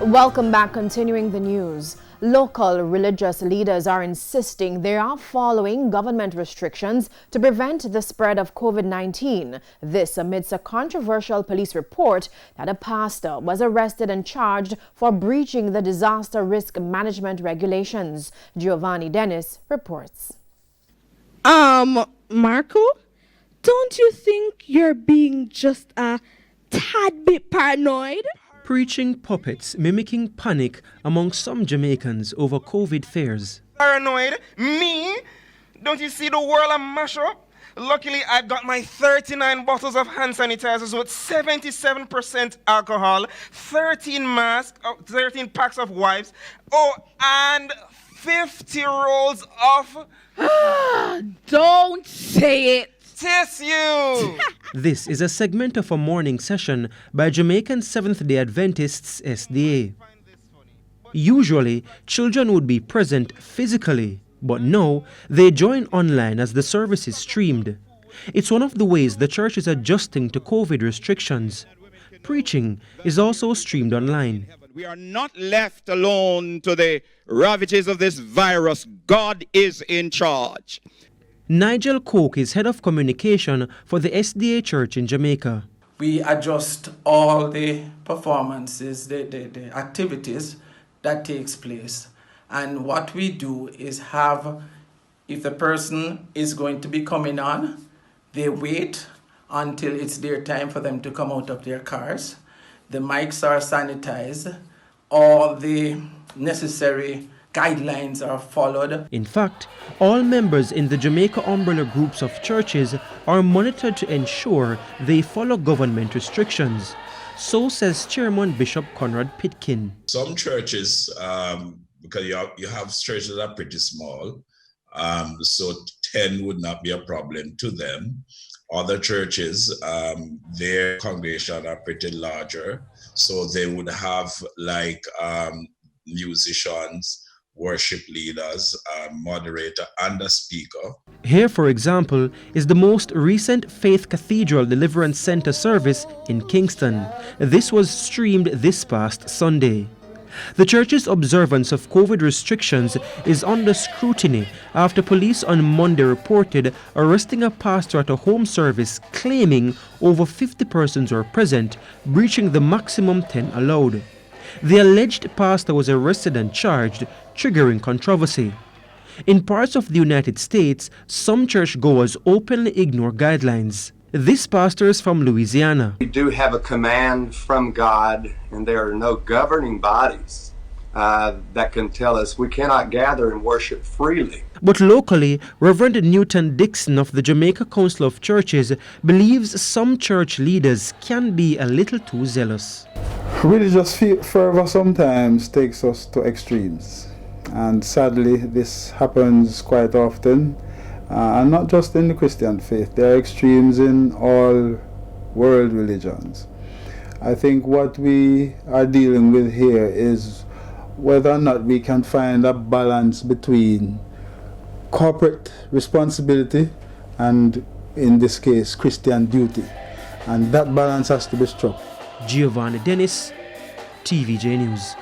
Welcome back. Continuing the news. Local religious leaders are insisting they are following government restrictions to prevent the spread of COVID-19. This amidst a controversial police report that a pastor was arrested and charged for breaching the disaster risk management regulations. Giovanni Dennis reports. Marco, don't you think you're being just a tad bit paranoid? Preaching puppets mimicking panic among some Jamaicans over COVID fears. Paranoid? Me? Don't you see the world I mash up? Luckily, I've got my 39 bottles of hand sanitizers with 77% alcohol, 13 masks, 13 packs of wipes, and 50 rolls of... Don't say it. Tis you! This is a segment of a morning session by Jamaican Seventh-day Adventists SDA. Usually, children would be present physically, but now they join online as the service is streamed. It's one of the ways the church is adjusting to COVID restrictions. Preaching is also streamed online. We are not left alone to the ravages of this virus. God is in charge. Nigel Coke is head of communication for the SDA Church in Jamaica. We adjust all the performances, the activities that takes place. And what we do is have, if the person is going to be coming on, they wait until it's their time for them to come out of their cars. The mics are sanitized. All the necessary guidelines are followed. In fact, all members in the Jamaica umbrella groups of churches are monitored to ensure they follow government restrictions. So says Chairman Bishop Conrad Pitkin. Some churches, because you have churches that are pretty small, so 10 would not be a problem to them. Other churches, their congregation are pretty larger, so they would have like musicians, worship leaders, moderator, and a speaker. Here, for example, is the most recent Faith Cathedral Deliverance Center service in Kingston. This was streamed this past Sunday. The church's observance of COVID restrictions is under scrutiny after police on Monday reported arresting a pastor at a home service claiming over 50 persons were present, breaching the maximum 10 allowed. The alleged pastor was arrested and charged, triggering controversy. In parts of the United States, some churchgoers openly ignore guidelines. This pastor is from Louisiana. We do have a command from God, and there are no governing bodies that can tell us we cannot gather and worship freely. But locally, Reverend Newton Dixon of the Jamaica Council of Churches believes some church leaders can be a little too zealous. Religious fervor sometimes takes us to extremes, and sadly this happens quite often, and not just in the Christian faith. There are extremes in all world religions. I think what we are dealing with here is whether or not we can find a balance between corporate responsibility and, in this case, Christian duty, and that balance has to be struck. Giovanni Dennis, TVJ News.